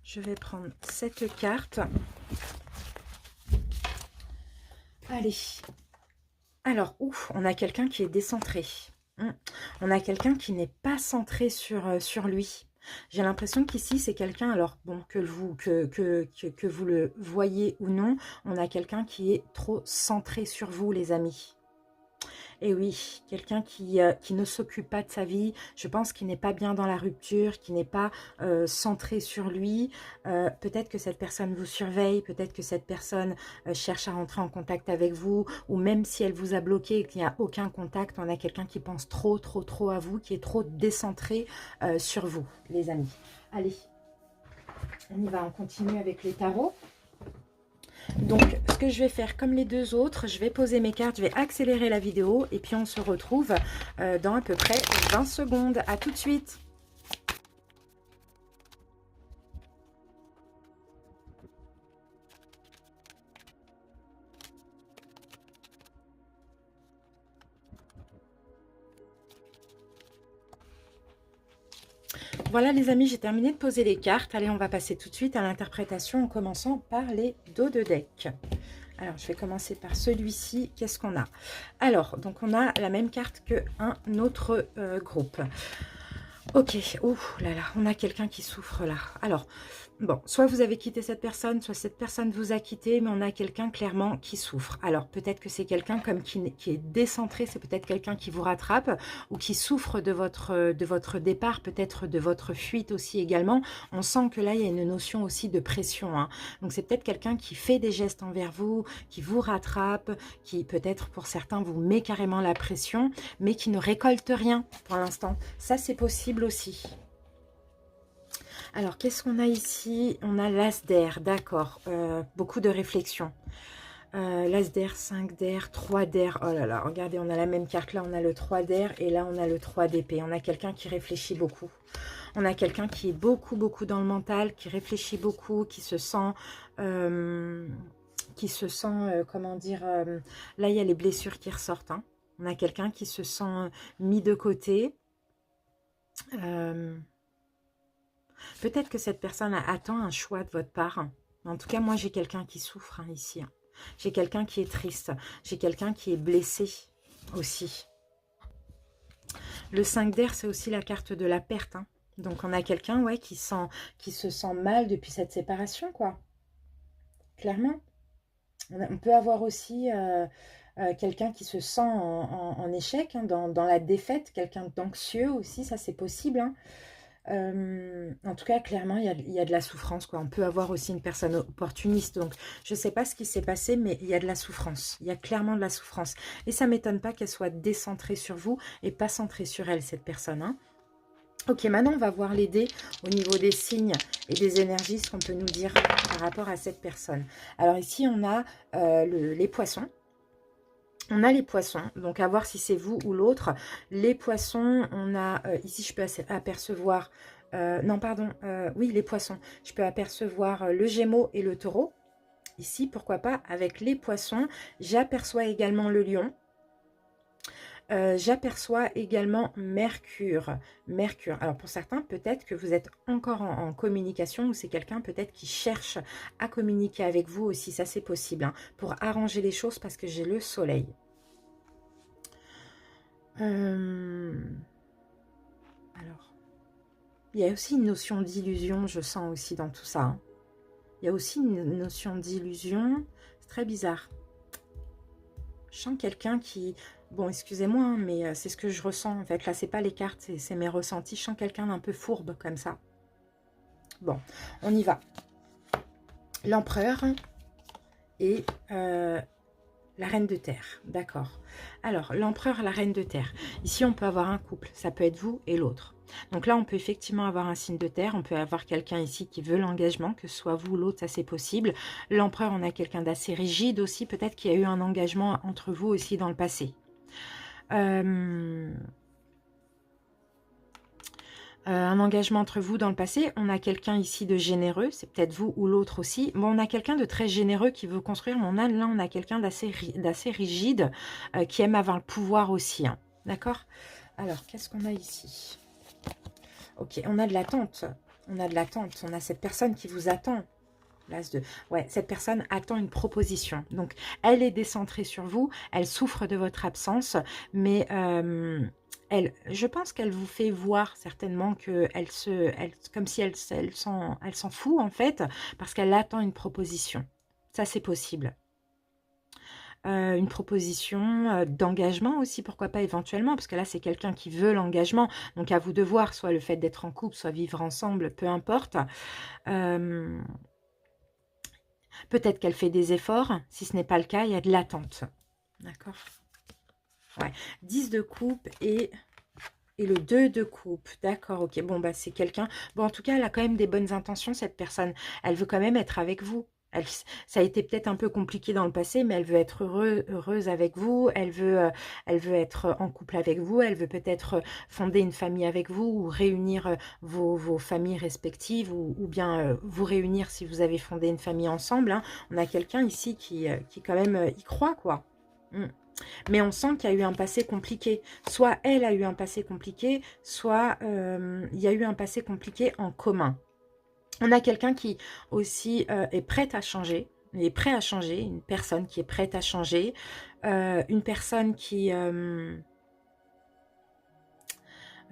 Je vais prendre cette carte. Allez. Alors, ouf, on a quelqu'un qui est décentré. On a quelqu'un qui n'est pas centré sur lui. J'ai l'impression qu'ici, c'est quelqu'un, alors bon, que vous le voyez ou non, on a quelqu'un qui est trop centré sur vous, les amis. Et oui, quelqu'un qui ne s'occupe pas de sa vie, je pense qu'il n'est pas bien dans la rupture, qui n'est pas centré sur lui. Peut-être que cette personne vous surveille, peut-être que cette personne cherche à rentrer en contact avec vous, ou même si elle vous a bloqué et qu'il n'y a aucun contact, on a quelqu'un qui pense trop, trop, trop à vous, qui est trop décentré sur vous, les amis. Allez, on y va, on continue avec les tarots. Donc, ce que je vais faire, comme les deux autres, je vais poser mes cartes, je vais accélérer la vidéo et puis on se retrouve dans à peu près 20 secondes. À tout de suite. Voilà les amis, j'ai terminé de poser les cartes. Allez, on va passer tout de suite à l'interprétation en commençant par les dos de deck. Alors, je vais commencer par celui-ci. Qu'est-ce qu'on a? Alors, donc on a la même carte qu'un autre groupe. Ok, ouh là là, on a quelqu'un qui souffre là. Alors, bon, soit vous avez quitté cette personne, soit cette personne vous a quitté, mais on a quelqu'un clairement qui souffre. Alors, peut-être que c'est quelqu'un comme qui est décentré, c'est peut-être quelqu'un qui vous rattrape ou qui souffre de votre départ, peut-être de votre fuite aussi également. On sent que là, il y a une notion aussi de pression, hein. Donc, c'est peut-être quelqu'un qui fait des gestes envers vous, qui vous rattrape, qui peut-être pour certains vous met carrément la pression, mais qui ne récolte rien pour l'instant. Ça, c'est possible aussi. Alors, qu'est-ce qu'on a ici? On a l'as d'air, d'accord. Beaucoup de réflexion. L'as d'air, 5 d'air, 3 d'air. Oh là là, regardez, on a la même carte. Là, on a le 3 d'air et là, on a le 3 d'épée. On a quelqu'un qui réfléchit beaucoup. On a quelqu'un qui est beaucoup, beaucoup dans le mental, qui réfléchit beaucoup, qui se sent... comment dire... là, il y a les blessures qui ressortent, hein. On a quelqu'un qui se sent mis de côté. Peut-être que cette personne attend un choix de votre part. En tout cas, moi, j'ai quelqu'un qui souffre ici. J'ai quelqu'un qui est triste. J'ai quelqu'un qui est blessé aussi. Le 5 d'air, c'est aussi la carte de la perte. Donc, on a quelqu'un qui se sent mal depuis cette séparation, quoi. Clairement. On peut avoir aussi quelqu'un qui se sent en échec, dans la défaite. Quelqu'un d'anxieux aussi, ça c'est possible, hein. En tout cas, clairement, il y a de la souffrance, quoi. On peut avoir aussi une personne opportuniste. Donc, je ne sais pas ce qui s'est passé, mais il y a de la souffrance. Il y a clairement de la souffrance. Et ça ne m'étonne pas qu'elle soit décentrée sur vous et pas centrée sur elle, cette personne, hein. Ok, maintenant, on va voir les dés au niveau des signes et des énergies, ce qu'on peut nous dire par rapport à cette personne. Alors ici, on a les poissons. On a les poissons, donc à voir si c'est vous ou l'autre. Les poissons, on a, ici je peux apercevoir, non pardon, oui les poissons. Je peux apercevoir le Gémeaux et le Taureau. Ici, pourquoi pas, avec les poissons. J'aperçois également le Lion. J'aperçois également Mercure. Mercure. Alors pour certains, peut-être que vous êtes encore en communication ou c'est quelqu'un peut-être qui cherche à communiquer avec vous aussi. Ça c'est possible, hein, pour arranger les choses parce que j'ai le Soleil. Alors, il y a aussi une notion d'illusion, je sens aussi dans tout ça, hein. Il y a aussi une notion d'illusion. C'est très bizarre. Je sens quelqu'un qui... Bon, excusez-moi, hein, mais c'est ce que je ressens. En fait, là, c'est pas les cartes, c'est mes ressentis. Je sens quelqu'un d'un peu fourbe, comme ça. Bon, on y va. L'empereur et la reine de terre. D'accord. Alors, l'empereur, la reine de terre. Ici, on peut avoir un couple. Ça peut être vous et l'autre. Donc là, on peut effectivement avoir un signe de terre. On peut avoir quelqu'un ici qui veut l'engagement, que ce soit vous ou l'autre, ça c'est possible. L'empereur, on a quelqu'un d'assez rigide aussi. Peut-être qu'il y a eu un engagement entre vous aussi dans le passé. Un engagement entre vous dans le passé. On a quelqu'un ici de généreux. C'est peut-être vous ou l'autre aussi. Bon, on a quelqu'un de très généreux qui veut construire. Mais là, on a quelqu'un d'assez rigide qui aime avoir le pouvoir aussi, hein. D'accord? Alors, qu'est-ce qu'on a ici? Ok, on a de l'attente. On a de l'attente. On a cette personne qui vous attend. Ouais, cette personne attend une proposition. Donc, elle est décentrée sur vous, elle souffre de votre absence, mais je pense qu'elle vous fait voir certainement que comme si elle s'en fout en fait, parce qu'elle attend une proposition. Ça, c'est possible. Une proposition d'engagement aussi, pourquoi pas éventuellement, parce que là, c'est quelqu'un qui veut l'engagement. Donc, à vous de voir, soit le fait d'être en couple, soit vivre ensemble, peu importe. Peut-être qu'elle fait des efforts. Si ce n'est pas le cas, il y a de l'attente. D'accord. Ouais. 10 de coupe et le 2 de coupe. D'accord, ok. Bon, bah c'est quelqu'un... Bon, en tout cas, elle a quand même des bonnes intentions, cette personne. Elle veut quand même être avec vous. Ça a été peut-être un peu compliqué dans le passé, mais elle veut être heureuse avec vous. Elle veut être en couple avec vous. Elle veut peut-être fonder une famille avec vous ou réunir vos familles respectives ou bien vous réunir si vous avez fondé une famille ensemble. Hein. On a quelqu'un ici qui quand même y croit, quoi. Mm. Mais on sent qu'il y a eu un passé compliqué. Soit elle a eu un passé compliqué, soit il y a eu un passé compliqué en commun. On a quelqu'un qui aussi est prête à changer. Il est prêt à changer. Une personne qui est prête à changer. Une personne qui...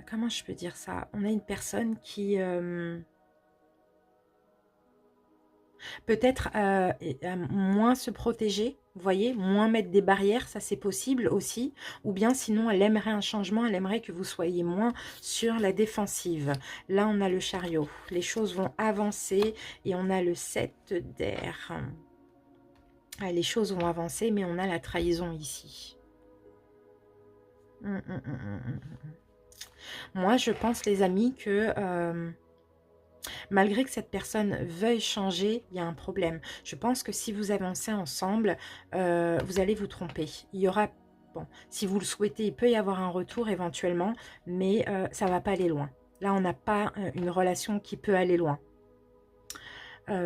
comment je peux dire ça? On a une personne qui... peut-être moins se protéger, vous voyez, moins mettre des barrières, ça c'est possible aussi. Ou bien sinon, elle aimerait un changement, elle aimerait que vous soyez moins sur la défensive. Là, on a le chariot. Les choses vont avancer et on a le 7 d'air. Ah, les choses vont avancer, mais on a la trahison ici. Moi, je pense, les amis, que... malgré que cette personne veuille changer, il y a un problème. Je pense que si vous avancez ensemble, vous allez vous tromper. Il y aura, bon, si vous le souhaitez, il peut y avoir un retour éventuellement, mais ça ne va pas aller loin. Là, on n'a pas une relation qui peut aller loin. Ok.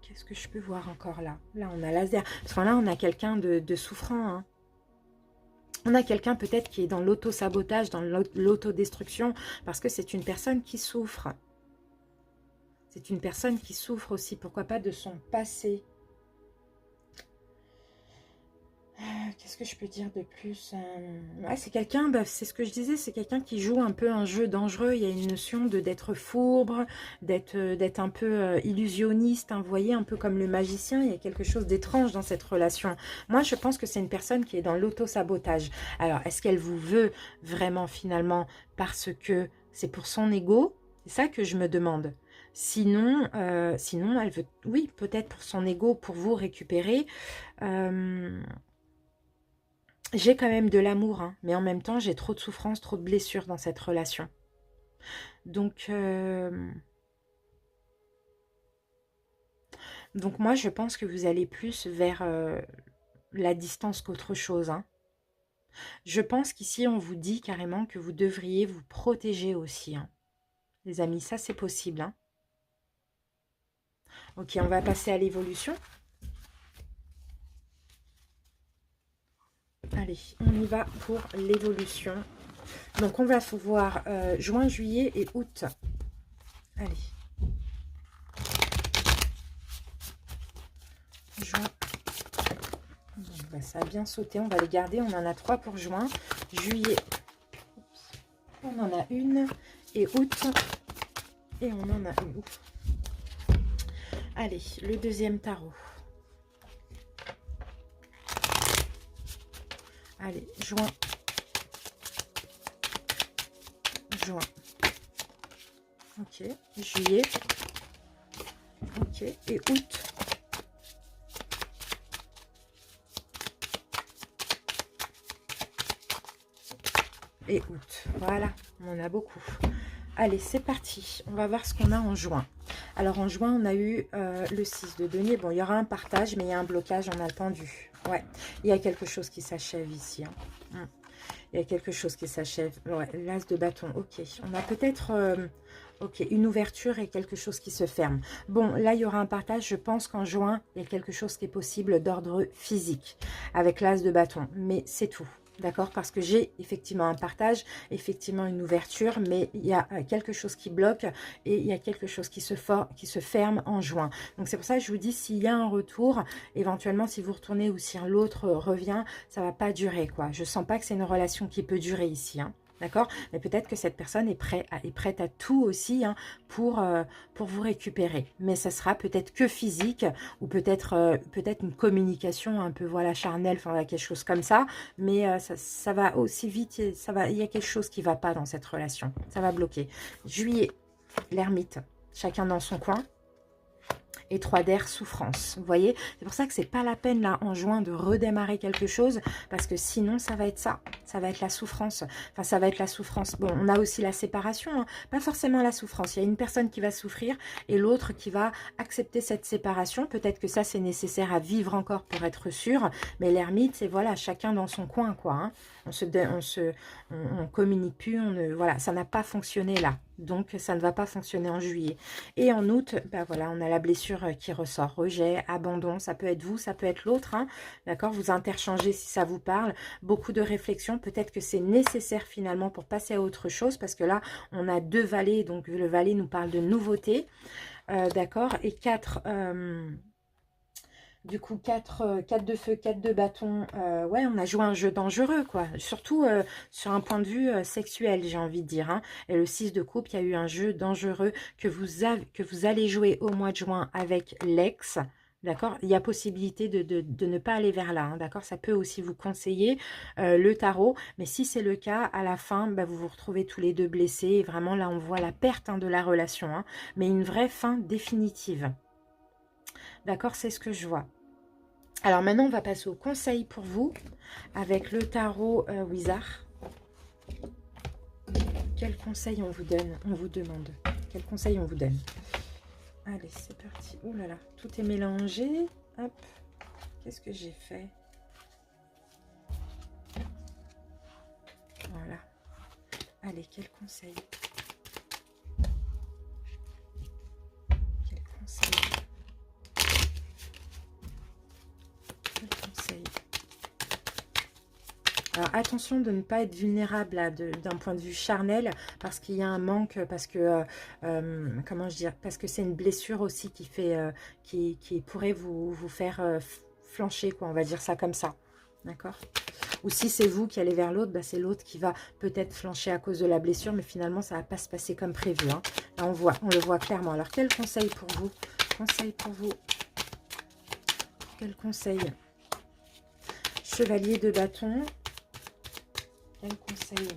Qu'est-ce que je peux voir encore là? Là, on a laser. Parce que là, on a quelqu'un de souffrant, hein. On a quelqu'un peut-être qui est dans l'auto-sabotage, dans l'autodestruction, parce que c'est une personne qui souffre. C'est une personne qui souffre aussi, pourquoi pas, de son passé. Qu'est-ce que je peux dire de plus? Ouais, c'est quelqu'un, bah, c'est ce que je disais, c'est quelqu'un qui joue un peu un jeu dangereux. Il y a une notion d'être fourbe, d'être un peu illusionniste, hein, vous voyez, un peu comme le magicien. Il y a quelque chose d'étrange dans cette relation. Moi, je pense que c'est une personne qui est dans l'auto-sabotage. Alors, est-ce qu'elle vous veut vraiment finalement parce que c'est pour son ego? C'est ça que je me demande. Sinon, sinon, elle veut, oui, peut-être pour son ego, pour vous récupérer. J'ai quand même de l'amour, hein, mais en même temps, j'ai trop de souffrance, trop de blessures dans cette relation. Donc moi, je pense que vous allez plus vers la distance qu'autre chose. Hein. Je pense qu'ici, on vous dit carrément que vous devriez vous protéger aussi. Hein. Les amis, ça, c'est possible. Hein. Ok, on va passer à l'évolution. Allez, on y va pour l'évolution. Donc, on va voir juin, juillet et août. Allez. Juin. Bon, bah, ça a bien sauté. On va les garder. On en a 3 pour juin. Juillet. On en a une. Et août. Et on en a une. Ouf. Allez, le deuxième tarot. Allez, juin. Juin. Ok. Juillet. Ok. Et août. Et août. Voilà, on en a beaucoup. Allez, c'est parti. On va voir ce qu'on a en juin. Alors, en juin, on a eu le 6 de denier. Bon, il y aura un partage, mais il y a un blocage, on a le pendu. Ouais, il y a quelque chose qui s'achève ici. Hein. Il y a quelque chose qui s'achève. Ouais, l'as de bâton. Ok, on a peut-être ok, une ouverture et quelque chose qui se ferme. Bon, là, il y aura un partage. Je pense qu'en juin, il y a quelque chose qui est possible d'ordre physique avec l'as de bâton. Mais c'est tout. D'accord? Parce que j'ai effectivement un partage, effectivement une ouverture, mais il y a quelque chose qui bloque et il y a quelque chose qui se ferme en juin. Donc c'est pour ça que je vous dis, s'il y a un retour, éventuellement si vous retournez ou si l'autre revient, ça va pas durer, quoi. Je sens pas que c'est une relation qui peut durer ici, hein. D'accord? Mais peut-être que cette personne est prête à tout aussi, hein, pour vous récupérer. Mais ça sera peut-être que physique ou peut-être une communication un peu voilà charnelle, enfin voilà, quelque chose comme ça. Mais ça va aussi vite, il y a quelque chose qui ne va pas dans cette relation. Ça va bloquer. Juillet, l'ermite, chacun dans son coin. Et 3 d'air, souffrance. Vous voyez, c'est pour ça que c'est pas la peine là en juin de redémarrer quelque chose, parce que sinon ça va être ça. Ça va être la souffrance. Enfin, ça va être la souffrance. Bon, on a aussi la séparation, hein. Pas forcément la souffrance. Il y a une personne qui va souffrir et l'autre qui va accepter cette séparation. Peut-être que ça c'est nécessaire à vivre encore pour être sûr. Mais l'ermite, c'est voilà, chacun dans son coin, quoi, hein. On communique plus, voilà, ça n'a pas fonctionné là. Donc, ça ne va pas fonctionner en juillet. Et en août, ben voilà, on a la blessure qui ressort. Rejet, abandon, ça peut être vous, ça peut être l'autre, hein, d'accord? Vous interchangez si ça vous parle. Beaucoup de réflexion. Peut-être que c'est nécessaire finalement pour passer à autre chose. Parce que là, on a 2 valets. Donc, le valet nous parle de nouveauté. D'accord? Et 4... du coup, 4 de feu, 4 de bâton. Ouais, on a joué un jeu dangereux, quoi. Surtout sur un point de vue sexuel, j'ai envie de dire, hein. Et le 6 de coupe, il y a eu un jeu dangereux que vous allez jouer au mois de juin avec l'ex. D'accord? Il y a possibilité de ne pas aller vers là, hein, d'accord? Ça peut aussi vous conseiller le tarot. Mais si c'est le cas, à la fin, bah, vous vous retrouvez tous les deux blessés. Et vraiment, là, on voit la perte, hein, de la relation, hein, mais une vraie fin définitive. D'accord, c'est ce que je vois. Alors maintenant, on va passer au conseil pour vous avec le tarot Wizard. Quel conseil on vous donne? On vous demande. Quel conseil on vous donne? Allez, c'est parti. Oh là là, tout est mélangé. Hop. Qu'est-ce que j'ai fait? Voilà. Allez, quel conseil? Quel conseil? Quel conseil? Alors attention de ne pas être vulnérable d'un point de vue charnel, parce qu'il y a un manque, parce que comment je dire, parce que c'est une blessure aussi qui fait qui pourrait vous faire flancher, quoi, on va dire ça comme ça. D'accord? Ou si c'est vous qui allez vers l'autre, bah, c'est l'autre qui va peut-être flancher à cause de la blessure, mais finalement ça va pas se passer comme prévu, hein. Là on le voit clairement. Alors quel conseil pour vous? Conseil pour vous? Quel conseil? Chevalier de bâton. Quel conseil?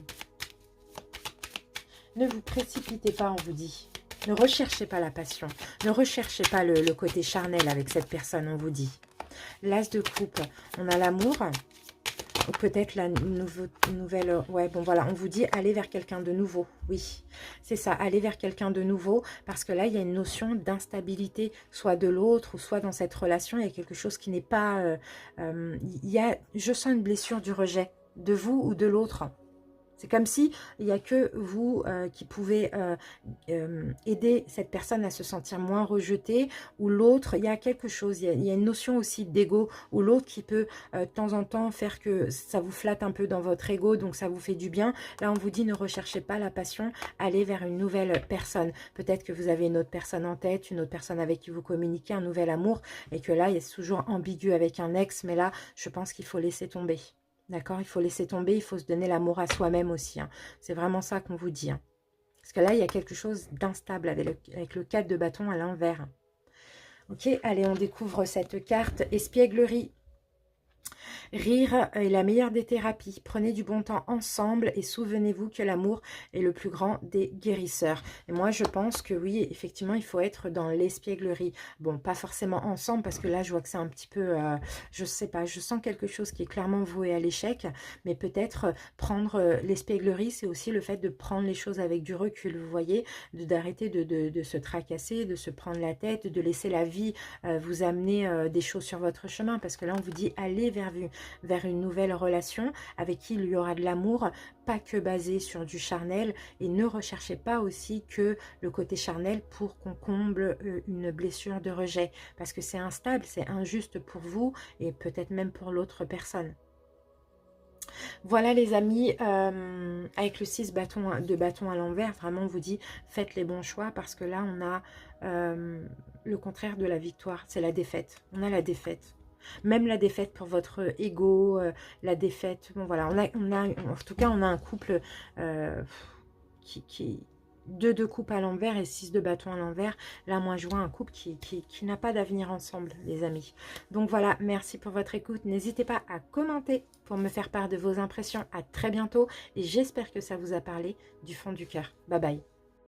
Ne vous précipitez pas, on vous dit. Ne recherchez pas la passion. Ne recherchez pas le côté charnel avec cette personne, on vous dit. L'as de coupe, on a l'amour. Ou peut-être la nouvelle... Ouais, bon voilà, on vous dit allez vers quelqu'un de nouveau. Oui, c'est ça, aller vers quelqu'un de nouveau. Parce que là, il y a une notion d'instabilité, soit de l'autre, ou soit dans cette relation. Il y a quelque chose qui n'est pas... je sens une blessure du rejet de vous ou de l'autre. C'est comme si il n'y a que vous qui pouvez aider cette personne à se sentir moins rejetée, ou l'autre, il y a quelque chose, il y a une notion aussi d'ego, ou l'autre qui peut de temps en temps faire que ça vous flatte un peu dans votre ego, donc ça vous fait du bien. Là, on vous dit ne recherchez pas la passion, allez vers une nouvelle personne. Peut-être que vous avez une autre personne en tête, une autre personne avec qui vous communiquez, un nouvel amour, et que là, il est toujours ambigu avec un ex, mais là, je pense qu'il faut laisser tomber. D'accord? Il faut laisser tomber, il faut se donner l'amour à soi-même aussi, hein. C'est vraiment ça qu'on vous dit, hein. Parce que là, il y a quelque chose d'instable avec le 4 de bâton à l'envers. Ok, allez, on découvre cette carte espièglerie. Rire est la meilleure des thérapies. Prenez du bon temps ensemble et souvenez-vous que l'amour est le plus grand des guérisseurs. Et moi, je pense que oui, effectivement, il faut être dans l'espièglerie. Bon, pas forcément ensemble, parce que là, je vois que c'est un petit peu... je sais pas, je sens quelque chose qui est clairement voué à l'échec. Mais peut-être prendre l'espièglerie, c'est aussi le fait de prendre les choses avec du recul, vous voyez, d'arrêter de se tracasser, de se prendre la tête, de laisser la vie vous amener des choses sur votre chemin. Parce que là, on vous dit, allez vers une nouvelle relation avec qui il y aura de l'amour, pas que basé sur du charnel, et ne recherchez pas aussi que le côté charnel pour qu'on comble une blessure de rejet, parce que c'est instable, c'est injuste pour vous et peut-être même pour l'autre personne. Voilà les amis, avec le 6 de bâton à l'envers, vraiment on vous dit faites les bons choix parce que là on a le contraire de la victoire, c'est la défaite. On a la défaite. Même la défaite pour votre ego, la défaite, bon voilà, en tout cas on a un couple euh, qui 2 de coupe à l'envers et 6 de bâton à l'envers. Là, moi, je vois un couple qui n'a pas d'avenir ensemble, les amis. Donc voilà, merci pour votre écoute. N'hésitez pas à commenter pour me faire part de vos impressions. À très bientôt et j'espère que ça vous a parlé du fond du cœur. Bye bye.